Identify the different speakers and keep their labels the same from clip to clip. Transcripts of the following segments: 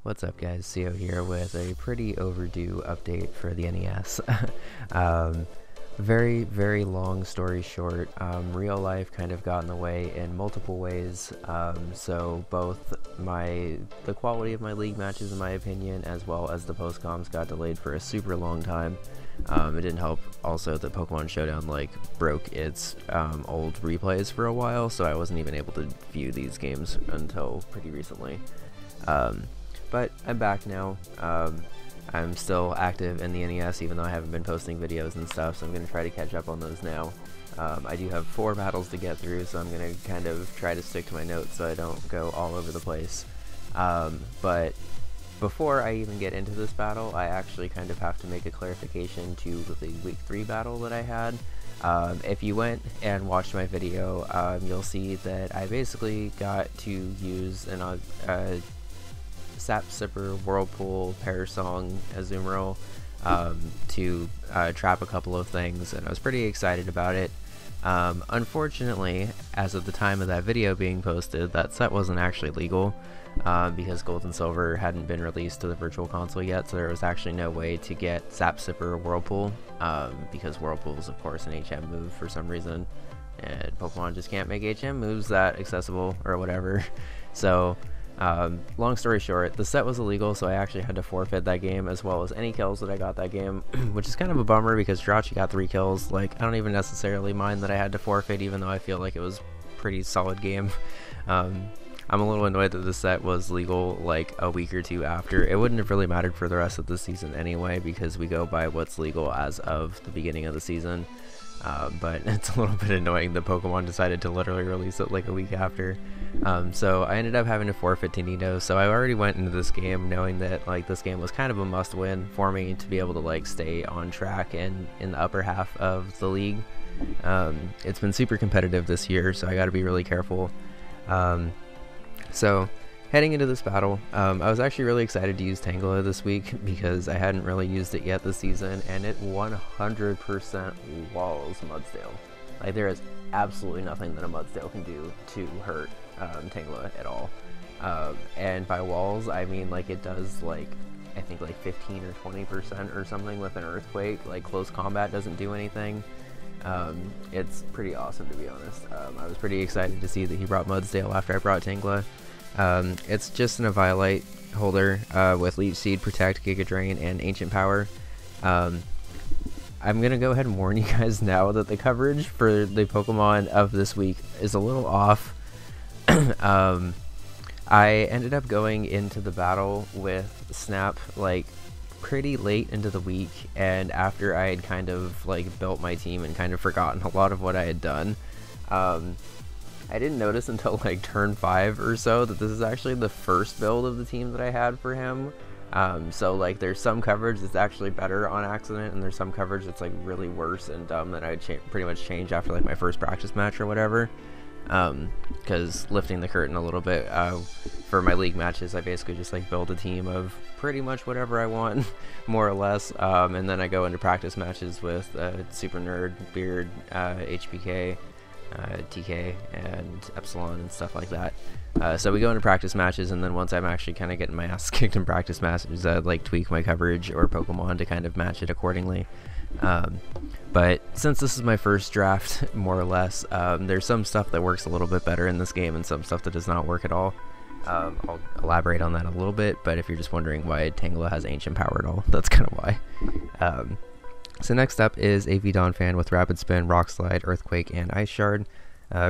Speaker 1: What's up guys, Sio here with a pretty overdue update for the NES. Very long story short, real life kind of got in the way in multiple ways, so both the quality of my league matches in my opinion, as well as the postcoms got delayed for a super long time. It didn't help also that Pokemon Showdown broke its old replays for a while, so I wasn't even able to view these games until pretty recently. But I'm back now. I'm still active in the NES even though I haven't been posting videos and stuff, so I'm going to try to catch up on those now. I do have 4 battles to get through, so I'm going to kind of try to stick to my notes so I don't go all over the place. But before I even get into this battle, I actually kind of have to make a clarification to the Week 3 battle that I had. If you went and watched my video, you'll see that I basically got to use Sap Sipper, Whirlpool, Parasong, Azumarill to trap a couple of things, and I was pretty excited about it. Unfortunately, as of the time of that video being posted, that set wasn't actually legal because Gold and Silver hadn't been released to the Virtual Console yet, so there was actually no way to get Sap Sipper or Whirlpool because Whirlpool is of course an HM move for some reason, and Pokemon just can't make HM moves that accessible or whatever. So long story short, the set was illegal, so I actually had to forfeit that game as well as any kills that I got that game, which is kind of a bummer because Jirachi got 3 kills. I don't even necessarily mind that I had to forfeit, even though I feel like it was a pretty solid game. I'm a little annoyed that the set was legal a week or 2 after. It wouldn't have really mattered for the rest of the season anyway, because we go by what's legal as of the beginning of the season. But it's a little bit annoying that Pokemon decided to literally release it a week after. So I ended up having to forfeit to Nito, so I already went into this game knowing that this game was kind of a must-win for me to be able to stay on track and in the upper half of the league. It's been super competitive this year, so I got to be really careful. So heading into this battle, I was actually really excited to use Tangela this week because I hadn't really used it yet this season, and it 100% walls Mudsdale. There is absolutely nothing that a Mudsdale can do to hurt Tangela at all. And by walls, I mean it does I think 15 or 20% or something with an Earthquake. Close combat doesn't do anything. It's pretty awesome, to be honest. I was pretty excited to see that he brought Mudsdale after I brought Tangela. It's just an Eviolite holder with Leech Seed, Protect, Giga Drain, and Ancient Power. I'm gonna go ahead and warn you guys now that the coverage for the Pokemon of this week is a little off. I ended up going into the battle with Snap pretty late into the week, and after I had kind of built my team and kind of forgotten a lot of what I had done. I didn't notice until turn 5 or so that this is actually the first build of the team that I had for him. So there's some coverage that's actually better on accident, and there's some coverage that's really worse and dumb that I pretty much changed after my first practice match or whatever. Because lifting the curtain a little bit, for my league matches I basically just build a team of pretty much whatever I want, more or less, and then I go into practice matches with Super Nerd, Beard, HPK, TK, and Epsilon and stuff like that. So we go into practice matches, and then once I'm actually kind of getting my ass kicked in practice matches, I tweak my coverage or Pokemon to kind of match it accordingly. But since this is my first draft, more or less, there's some stuff that works a little bit better in this game and some stuff that does not work at all. I'll elaborate on that a little bit, but if you're just wondering why Tangela has Ancient Power at all, that's kind of why. So next up is a Donphan with Rapid Spin, Rock Slide, Earthquake, and Ice Shard.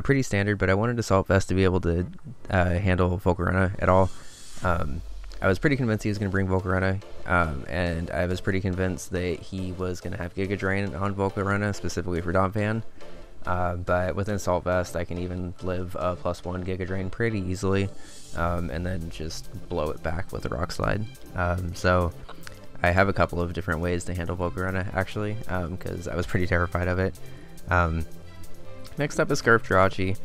Speaker 1: Pretty standard, but I wanted Assault Vest to be able to handle Volcarona at all. I was pretty convinced he was going to bring Volcarona, and I was pretty convinced that he was going to have Giga Drain on Volcarona, specifically for Donphan. But with Assault Vest, I can even live a +1 Giga Drain pretty easily, and then just blow it back with a Rock Slide. So I have a couple of different ways to handle Volcarona, actually, because I was pretty terrified of it. Next up is Scarf Jirachi.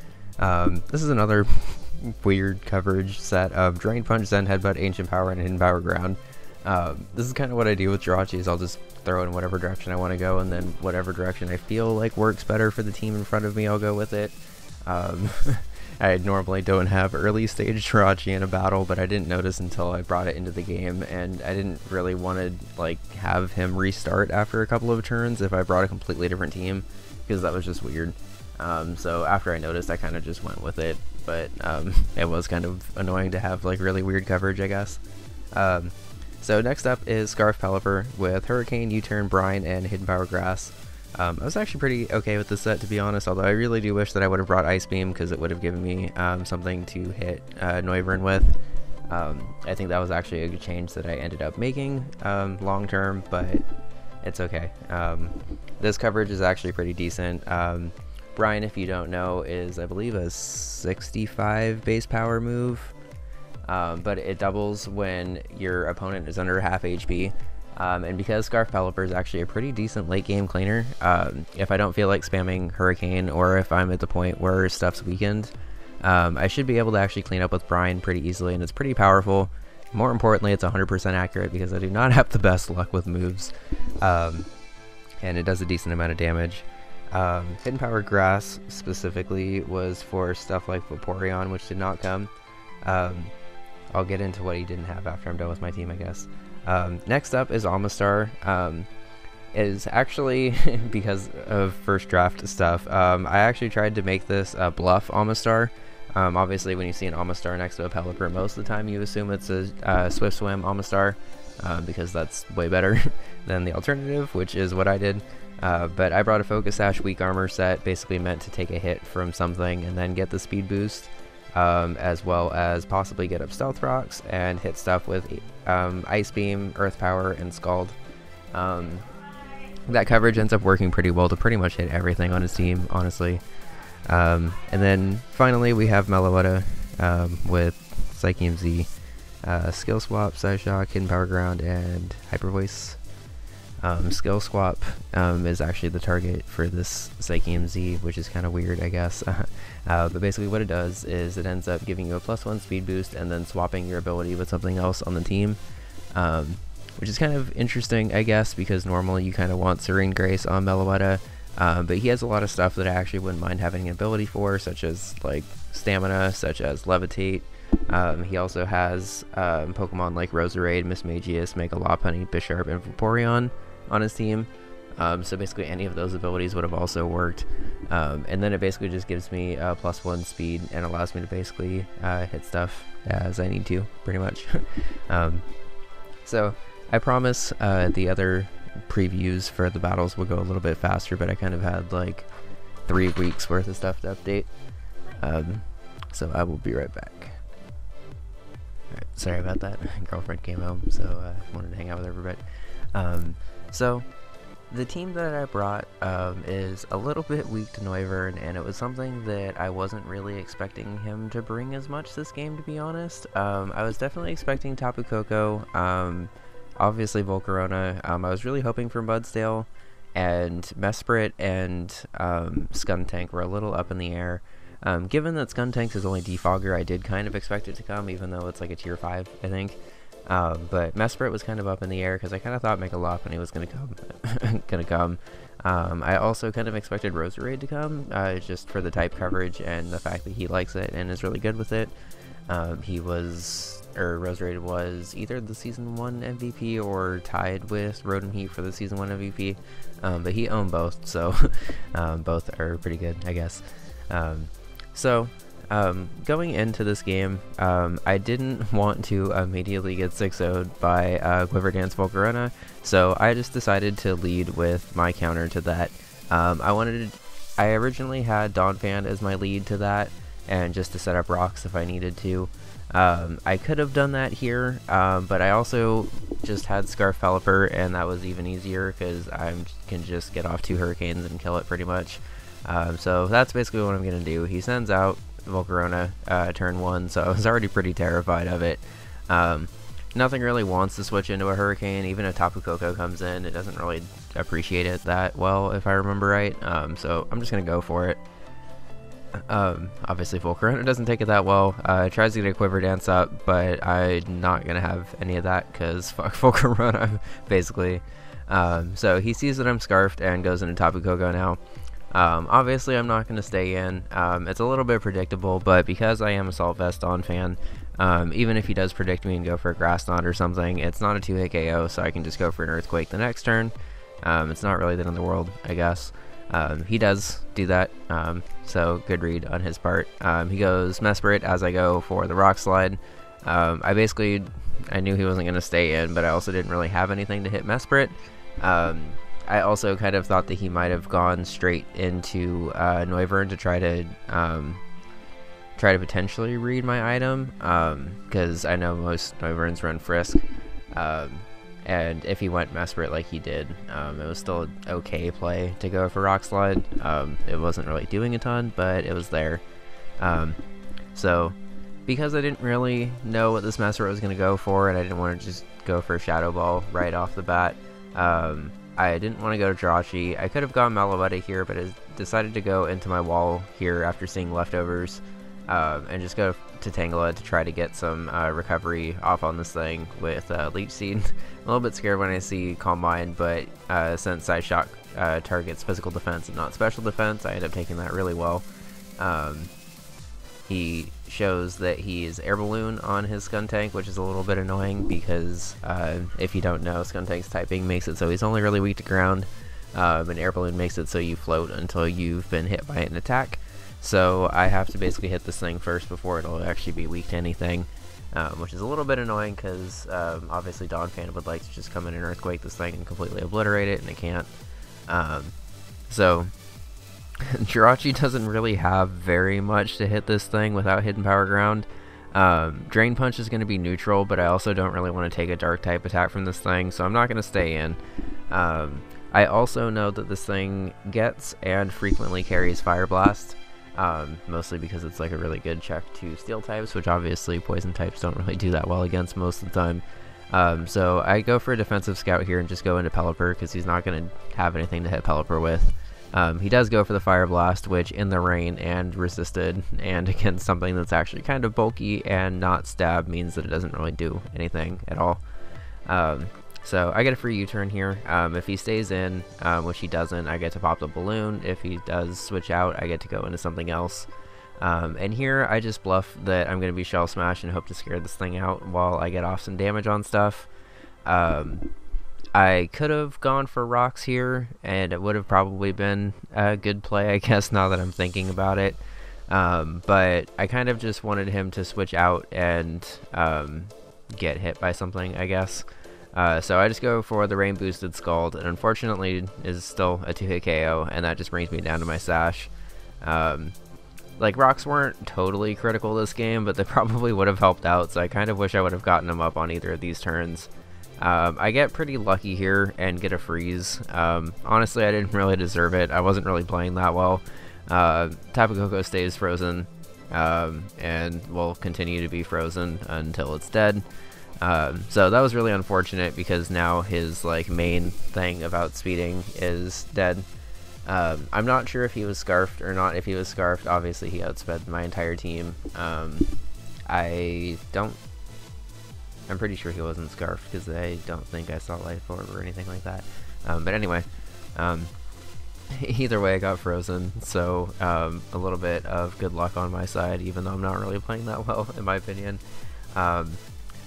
Speaker 1: This is another weird coverage set of Drain Punch, Zen Headbutt, Ancient Power, and Hidden Power Ground. This is kind of what I do with Jirachi, is I'll just throw in whatever direction I want to go, and then whatever direction I feel works better for the team in front of me, I'll go with it. I normally don't have early stage Jirachi in a battle, but I didn't notice until I brought it into the game, and I didn't really want to like have him restart after a couple of turns if I brought a completely different team, because that was just weird. So after I noticed, I kind of just went with it, but it was kind of annoying to have like really weird coverage, I guess. So next up is Scarf Pelipper with Hurricane, U-Turn, Brine, and Hidden Power Grass. I was actually pretty okay with this set, to be honest, although I really do wish that I would have brought Ice Beam, because it would have given me something to hit Noivern with. I think that was actually a good change that I ended up making long term, but it's okay. This coverage is actually pretty decent. Brine, if you don't know, is I believe a 65 base power move, but it doubles when your opponent is under half HP. And because Scarf Pelipper is actually a pretty decent late game cleaner, if I don't feel like spamming Hurricane, or if I'm at the point where stuff's weakened, I should be able to actually clean up with Brine pretty easily, and it's pretty powerful. More importantly, it's 100% accurate, because I do not have the best luck with moves, and it does a decent amount of damage. Hidden Power Grass specifically was for stuff like Vaporeon, which did not come. I'll get into what he didn't have after I'm done with my team, I guess. Next up is Amistar. Is actually, because of first draft stuff, I actually tried to make this a bluff Amistar. Obviously, when you see an Amistar next to a Pelipper, most of the time you assume it's a Swift Swim Amistar, because that's way better than the alternative, which is what I did. But I brought a Focus Sash Weak Armor set, basically meant to take a hit from something and then get the speed boost, as well as possibly get up Stealth Rocks and hit stuff with Ice Beam, Earth Power, and Scald. That coverage ends up working pretty well to pretty much hit everything on his team, honestly. And then finally we have Meloetta with Psychium Z, Skill Swap, Psyshock, Hidden Power Ground, and Hyper Voice. Skill Swap is actually the target for this Psychium Z, which is kind of weird, I guess. But basically what it does is it ends up giving you a +1 speed boost and then swapping your ability with something else on the team, which is kind of interesting, I guess, because normally you kind of want Serene Grace on Meloetta, but he has a lot of stuff that I actually wouldn't mind having an ability for, such as like Stamina, such as Levitate. He also has Pokemon like Roserade, Mismagius, Mega Lopunny, Bisharp, and Vaporeon on his team. So basically any of those abilities would have also worked. And then it basically just gives me a +1 speed and allows me to basically hit stuff as I need to, pretty much. So I promise the other previews for the battles will go a little bit faster, but I kind of had like 3 weeks worth of stuff to update. So I will be right back. Alright, sorry about that. Girlfriend came home, so I wanted to hang out with her for a bit. So the team that I brought is a little bit weak to Noivern, and it was something that I wasn't really expecting him to bring as much this game, to be honest. I was definitely expecting Tapu Koko, obviously Volcarona. I was really hoping for Mudsdale, and Mesprit and Skuntank were a little up in the air. Given that Skuntank is only Defogger, I did kind of expect it to come, even though it's like a tier 5, I think. But Mesprit was kind of up in the air, because I kind of thought Mega Lopunny was going to come. I also kind of expected Roserade to come, just for the type coverage and the fact that he likes it and is really good with it. Roserade was either the Season 1 MVP or tied with Rotom Heat for the Season 1 MVP, but he owned both, so both are pretty good, I guess. Going into this game, I didn't want to immediately get 6-0'd by Quiver Dance Volcarona, so I just decided to lead with my counter to that. I originally had Donphan as my lead to that, and just to set up rocks if I needed to. I could have done that here, but I also just had Scarf Pelipper, and that was even easier, because I can just get off 2 Hurricanes and kill it pretty much. So that's basically what I'm going to do. He sends out Volcarona turn 1, so I was already pretty terrified of it. Nothing really wants to switch into a Hurricane. Even if Tapu Koko comes in, it doesn't really appreciate it that well, if I remember right. So I'm just going to go for it. Obviously Volcarona doesn't take it that well. It tries to get a Quiver Dance up, but I'm not going to have any of that, because fuck Volcarona, basically. So he sees that I'm Scarfed and goes into Tapu Koko now. Obviously, I'm not going to stay in. It's a little bit predictable, but because I am a Assault Vest Dawn fan, even if he does predict me and go for a Grass Knot or something, it's not a 2-hit KO, so I can just go for an Earthquake the next turn. It's not really the end of the world, I guess. He does do that, so good read on his part. He goes Mesprit as I go for the Rock Slide. I knew he wasn't going to stay in, but I also didn't really have anything to hit Mesprit. I also kind of thought that he might have gone straight into Noivern to try to potentially read my item, because I know most Noiverns run Frisk, and if he went Mesprit like he did, it was still an okay play to go for Rock Slide. It wasn't really doing a ton, but it was there. So because I didn't really know what this Mesprit was going to go for, and I didn't want to just go for a Shadow Ball right off the bat, I didn't want to go to Jirachi. I could have gone Malavetta here, but I decided to go into my wall here after seeing Leftovers, and just go to Tangela to try to get some recovery off on this thing with Leech Seed. I'm a little bit scared when I see Calm Mind, but since Side Shock targets physical defense and not special defense, I end up taking that really well. He shows that he's Air Balloon on his Skuntank, which is a little bit annoying because if you don't know, Skuntank's typing makes it so he's only really weak to ground, and Air Balloon makes it so you float until you've been hit by an attack. So I have to basically hit this thing first before it'll actually be weak to anything, which is a little bit annoying because obviously Dawn Fan would like to just come in and Earthquake this thing and completely obliterate it, and it can't. So Jirachi doesn't really have very much to hit this thing without Hidden Power Ground. Drain Punch is going to be neutral, but I also don't really want to take a Dark type attack from this thing, so I'm not going to stay in. I also know that this thing gets and frequently carries Fire Blast, mostly because it's like a really good check to Steel types, which obviously Poison types don't really do that well against most of the time. So I go for a Defensive Scout here and just go into Pelipper because he's not going to have anything to hit Pelipper with. He does go for the Fire Blast, which in the rain and resisted and against something that's actually kind of bulky and not stab means that it doesn't really do anything at all. So I get a free U-turn here. If he stays in, which he doesn't, I get to pop the balloon. If he does switch out, I get to go into something else. And here I just bluff that I'm going to be Shell Smash and hope to scare this thing out while I get off some damage on stuff. I could have gone for rocks here, and it would have probably been a good play, I guess, now that I'm thinking about it. But I kind of just wanted him to switch out and get hit by something, I guess. So I just go for the Rain Boosted Scald, and unfortunately is still a 2-hit KO, and that just brings me down to my Sash. Like, rocks weren't totally critical this game, but they probably would have helped out, so I kind of wish I would have gotten them up on either of these turns. I get pretty lucky here and get a freeze. Honestly, I didn't really deserve it. I wasn't really playing that well. Tapu Koko stays frozen, and will continue to be frozen until it's dead. So that was really unfortunate because now his like main thing of outspeeding is dead. I'm not sure if he was scarfed or not. If he was scarfed, obviously he outsped my entire team. I'm pretty sure he wasn't scarfed because I don't think I saw Life Orb or anything like that. But anyway, either way I got frozen, so a little bit of good luck on my side, even though I'm not really playing that well in my opinion.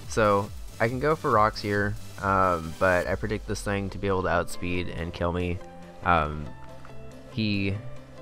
Speaker 1: So I can go for rocks here, but I predict this thing to be able to outspeed and kill me. He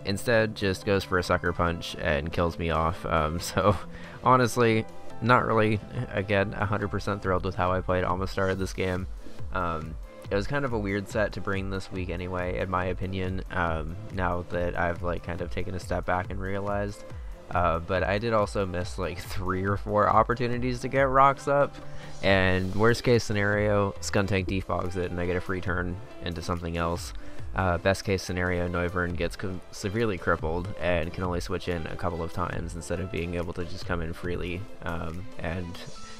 Speaker 1: instead just goes for a Sucker Punch and kills me off. So honestly, not really, again, 100% thrilled with how I played Amistar this game. It was kind of a weird set to bring this week anyway, in my opinion, now that I've like kind of taken a step back and realized. But I did also miss like 3 or 4 opportunities to get rocks up, and worst case scenario, Skuntank defogs it and I get a free turn into something else. Best case scenario, Noivern gets severely crippled and can only switch in a couple of times instead of being able to just come in freely and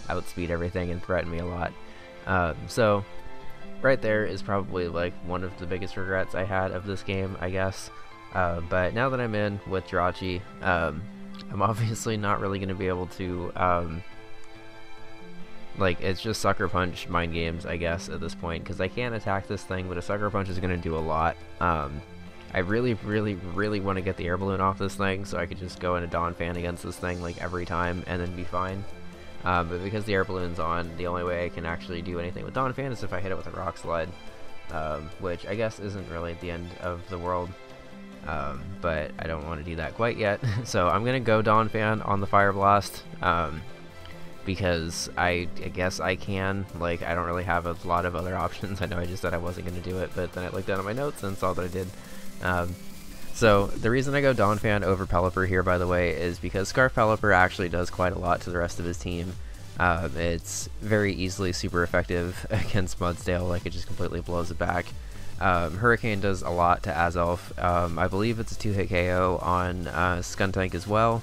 Speaker 1: outspeed everything and threaten me a lot. So right there is probably like one of the biggest regrets I had of this game, I guess. But now that I'm in with Jirachi, I'm obviously not really going to be able to like, it's just Sucker Punch mind games, I guess, at this point, because I can't attack this thing, but a Sucker Punch is going to do a lot. I really want to get the air balloon off this thing so I could just go into Dawn Fan against this thing like every time and then be fine. But because the air balloon's on, the only way I can actually do anything with Dawn Fan is if I hit it with a rock slide, which I guess isn't really the end of the world. But I don't want to do that quite yet. So I'm gonna go Dawn Fan on the Fire Blast, because I guess I can. Like, I don't really have a lot of other options. I know I just said I wasn't gonna do it, but then I looked down at my notes and saw that I did. So the reason I go Dawn Fan over Pelipper here, by the way, is because Scarf Pelipper actually does quite a lot to the rest of his team. It's very easily super effective against Mudsdale. Like, it just completely blows it back. Hurricane does a lot to Azelf. I believe it's a 2-hit KO on Skuntank as well.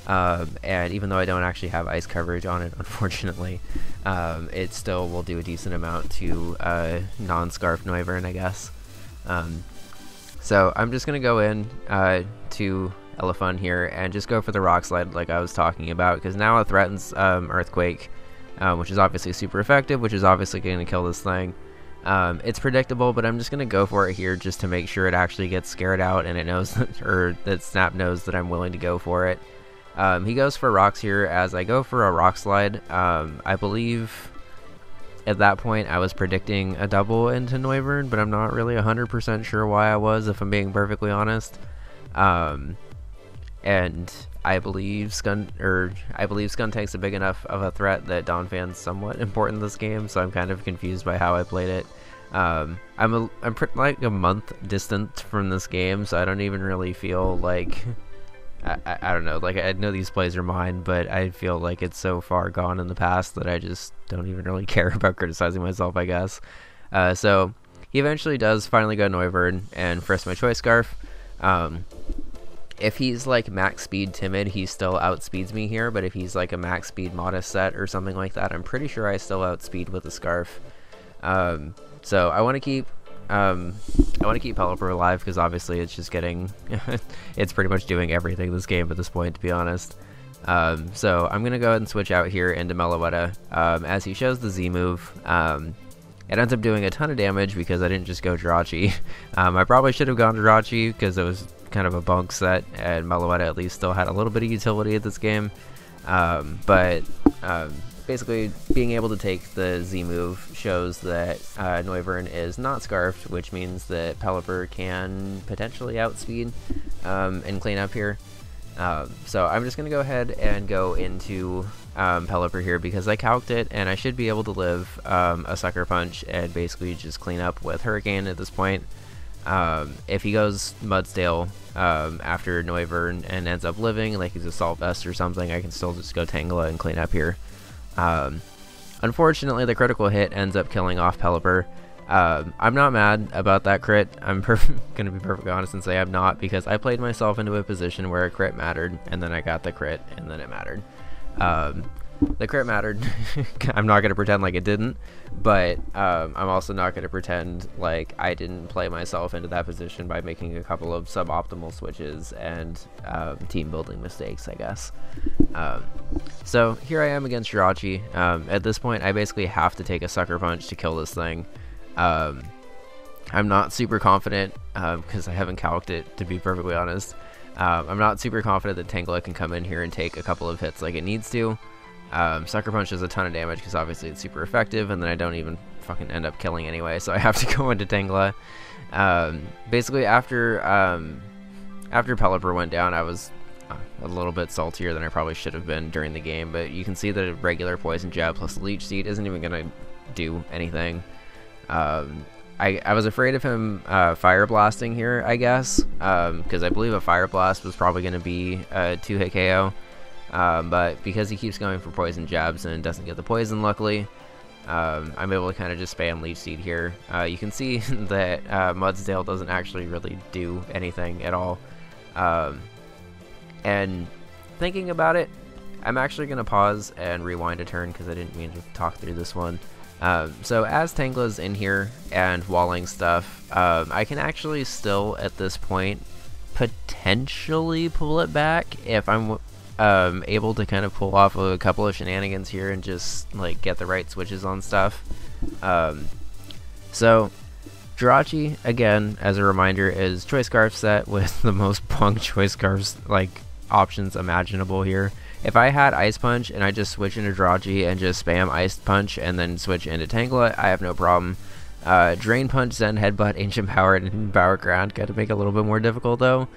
Speaker 1: And even though I don't actually have ice coverage on it, unfortunately, it still will do a decent amount to non-Scarf Noivern, I guess. So I'm just going to go in to Elefun here and just go for the Rock Slide like I was talking about, because now it threatens Earthquake, which is obviously super effective, which is obviously going to kill this thing. It's predictable, but I'm just going to go for it here just to make sure it actually gets scared out and it knows that, or that Snap knows that I'm willing to go for it. He goes for rocks here as I go for a Rock Slide. I believe at that point I was predicting a double into Noivern, but I'm not really 100% sure why I was, if I'm being perfectly honest. And I believe Skuntank's a big enough of a threat that Dawn Fan's somewhat important in this game, so I'm kind of confused by how I played it. I'm like a month distant from this game, so I don't even really feel like I don't know, like, I know these plays are mine, but I feel like it's so far gone in the past that I just don't even really care about criticizing myself, I guess. So he eventually does finally go Noivern and Frisk my Choice Scarf. If he's like max speed timid, he still outspeeds me here, but if he's like a max speed modest set or something like that, I'm pretty sure I still outspeed with a Scarf. So I want to keep Pelipper alive, because obviously it's just getting it's pretty much doing everything this game at this point, to be honest. So I'm gonna go ahead and switch out here into Meloetta. As he shows the Z move, it ends up doing a ton of damage because I didn't just go Jirachi. I probably should have gone Jirachi because it was kind of a bunk set, and Meloetta at least still had a little bit of utility at this game. Basically, being able to take the Z move shows that Noivern is not Scarfed, which means that Pelipper can potentially outspeed and clean up here. So I'm just going to go ahead and go into Pelipper here because I calced it, and I should be able to live a Sucker Punch and basically just clean up with Hurricane at this point. If he goes Mudsdale after Noivern and ends up living, like he's a Salt Vest or something, I can still just go Tangela and clean up here. Unfortunately, the critical hit ends up killing off Pelipper. I'm not mad about that crit. I'm gonna be perfectly honest and say I'm not, because I played myself into a position where a crit mattered, and then I got the crit, and then it mattered. The crit mattered. I'm not gonna pretend like it didn't, but I'm also not gonna pretend like I didn't play myself into that position by making a couple of suboptimal switches and team building mistakes, I guess. So here I am against Jirachi. At this point, I basically have to take a Sucker Punch to kill this thing. I'm not super confident because I haven't calced it, to be perfectly honest. I'm not super confident that Tangela can come in here and take a couple of hits like it needs to. Sucker Punch does a ton of damage because obviously it's super effective, and then I don't even fucking end up killing anyway, so I have to go into Tangela. Basically, after Pelipper went down, I was a little bit saltier than I probably should have been during the game, but you can see that a regular Poison Jab plus Leech Seed isn't even going to do anything. I was afraid of him Fire Blasting here, I guess, because I believe a Fire Blast was probably going to be a 2-hit KO. But because he keeps going for Poison Jabs and doesn't get the poison, luckily, I'm able to kind of just spam Leech Seed here. You can see that Mudsdale doesn't actually really do anything at all. And thinking about it, I'm actually going to pause and rewind a turn because I didn't mean to talk through this one. So as Tangela's in here and walling stuff, I can actually still, at this point, potentially pull it back if I'm able to kind of pull off a couple of shenanigans here and just like get the right switches on stuff. So Jirachi, again, as a reminder, is Choice Scarf set with the most punk Choice Scarves like options imaginable here. If I had Ice Punch and I just switch into Jirachi and just spam Ice Punch and then switch into Tangela, I have no problem. Drain Punch, Zen Headbutt, Ancient Power, and Power Ground got to make it a little bit more difficult though.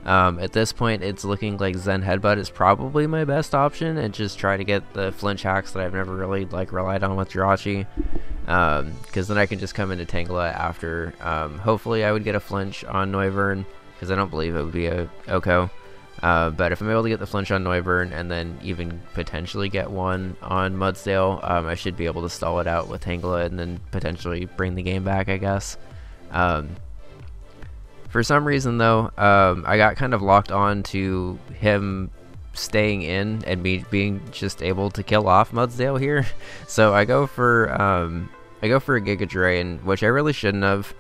Speaker 1: At this point, it's looking like Zen Headbutt is probably my best option, and just try to get the flinch hacks that I've never really like relied on with Jirachi. Because then I can just come into Tangela after. Hopefully I would get a flinch on Noivern, because I don't believe it would be a Oko. But if I'm able to get the flinch on Noivern and then even potentially get one on Mudsdale, I should be able to stall it out with Tangela and then potentially bring the game back, I guess. For some reason though, I got kind of locked on to him staying in and me being just able to kill off Mudsdale here. So I go for a Giga Drain, which I really shouldn't have.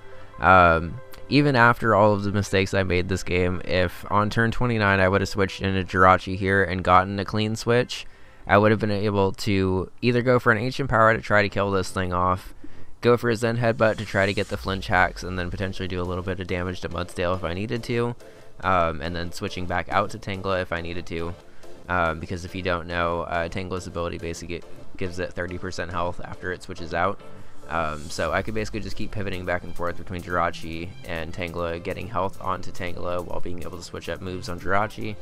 Speaker 1: Even after all of the mistakes I made this game, if on turn 29 I would have switched into Jirachi here and gotten a clean switch, I would have been able to either go for an Ancient Power to try to kill this thing off, go for a Zen Headbutt to try to get the flinch hacks, and then potentially do a little bit of damage to Mudsdale if I needed to, and then switching back out to Tangela if I needed to, because if you don't know, Tangela's ability basically gives it 30% health after it switches out. So I could basically just keep pivoting back and forth between Jirachi and Tangela, getting health onto Tangela while being able to switch up moves on Jirachi.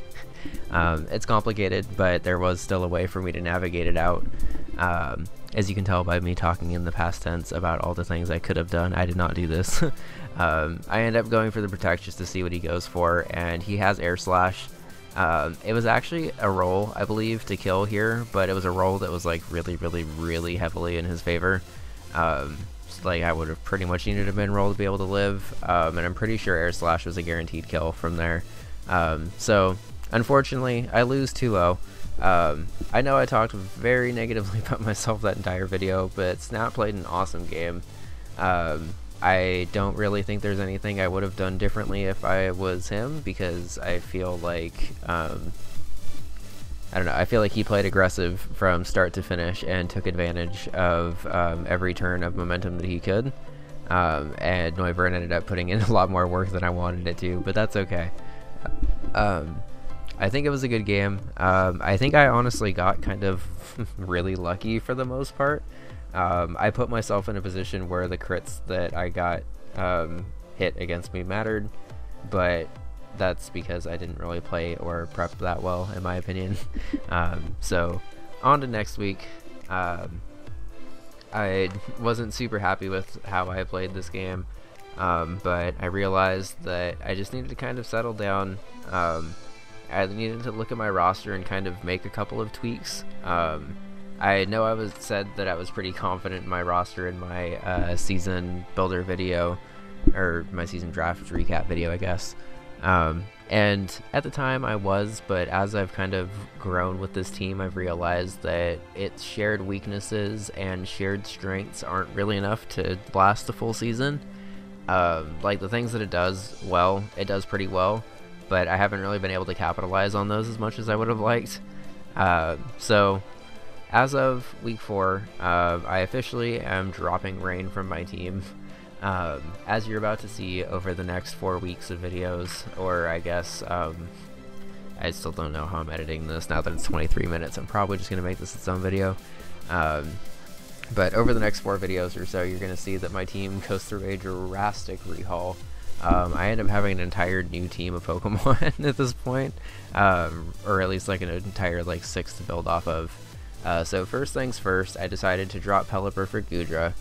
Speaker 1: It's complicated, but there was still a way for me to navigate it out. As you can tell by me talking in the past tense about all the things I could have done, I did not do this. I end up going for the Protect just to see what he goes for, and he has Air Slash. It was actually a roll, I believe, to kill here, but it was a roll that was like really heavily in his favor. Like I would have pretty much needed a min roll to be able to live, and I'm pretty sure Air Slash was a guaranteed kill from there. So unfortunately I lose 2-0. I know I talked very negatively about myself that entire video, but Snap played an awesome game. I don't really think there's anything I would have done differently if I was him, because I feel like I don't know, I feel like he played aggressive from start to finish and took advantage of every turn of momentum that he could. And Noivern ended up putting in a lot more work than I wanted it to, but that's okay. I think it was a good game. I think I honestly got kind of really lucky for the most part. I put myself in a position where the crits that I got hit against me mattered, but that's because I didn't really play or prep that well, in my opinion. So on to next week. I wasn't super happy with how I played this game, but I realized that I just needed to kind of settle down. I needed to look at my roster and kind of make a couple of tweaks. I know I said that I was pretty confident in my roster in my season builder video, or my season draft recap video, I guess. And at the time I was, but as I've kind of grown with this team, I've realized that its shared weaknesses and shared strengths aren't really enough to last the full season. Like the things that it does well, it does pretty well, but I haven't really been able to capitalize on those as much as I would have liked. So as of week 4, I officially am dropping Rain from my team. As you're about to see over the next 4 weeks of videos, or I guess, I still don't know how I'm editing this now that it's 23 minutes. I'm probably just going to make this its own video. But over the next 4 videos or so, you're going to see that my team goes through a drastic rehaul. I end up having an entire new team of Pokemon at this point, or at least like an entire like 6 to build off of. So first things first, I decided to drop Pelipper for Goodra.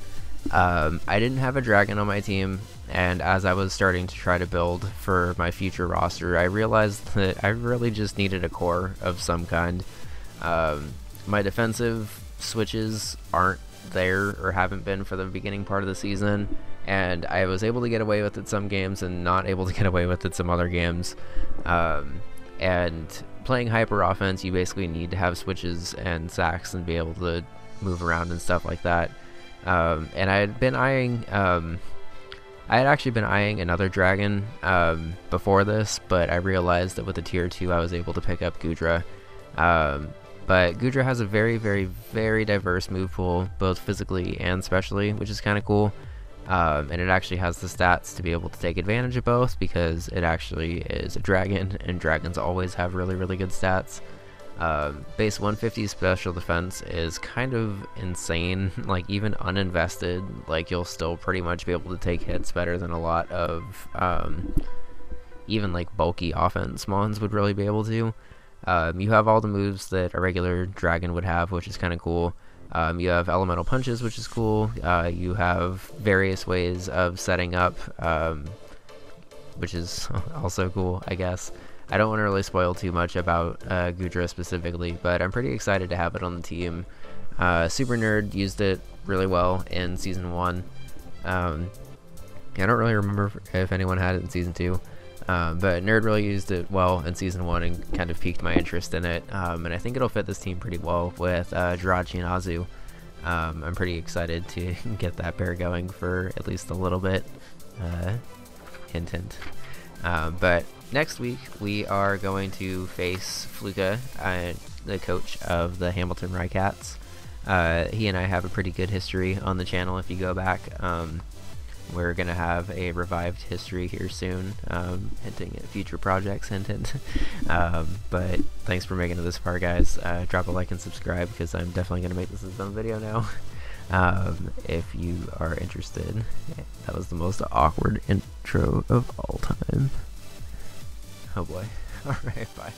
Speaker 1: I didn't have a dragon on my team, and as I was starting to try to build for my future roster, I realized that I really just needed a core of some kind. My defensive switches aren't there, or haven't been for the beginning part of the season, and I was able to get away with it some games and not able to get away with it some other games. And playing hyper offense, you basically need to have switches and sacks and be able to move around and stuff like that. And I had been eyeing, I had actually been eyeing another dragon before this, but I realized that with the tier 2 I was able to pick up Goodra. But Goodra has a very diverse move pool, both physically and specially, which is kind of cool. and it actually has the stats to be able to take advantage of both, because it actually is a dragon, and dragons always have really, really good stats. Base 150 special defense is kind of insane. Like, even uninvested, like, you'll still pretty much be able to take hits better than a lot of even like bulky offense mons would really be able to. You have all the moves that a regular dragon would have, which is kind of cool. You have elemental punches, which is cool. You have various ways of setting up, which is also cool, I guess. I don't want to really spoil too much about Gudra specifically, but I'm pretty excited to have it on the team. Super Nerd used it really well in Season 1. I don't really remember if anyone had it in Season 2. But Nerd really used it well in Season 1 and kind of piqued my interest in it, and I think it'll fit this team pretty well with Jirachi and Azu. I'm pretty excited to get that pair going for at least a little bit. Hint hint. But next week we are going to face Fluka, the coach of the Hamilton Rycats. He and I have a pretty good history on the channel if you go back. We're going to have a revived history here soon, hinting at future projects, hint hint. But thanks for making it this far, guys. Drop a like and subscribe, because I'm definitely going to make this its own video now. If you are interested. That was the most awkward intro of all time. Oh boy. Alright, bye.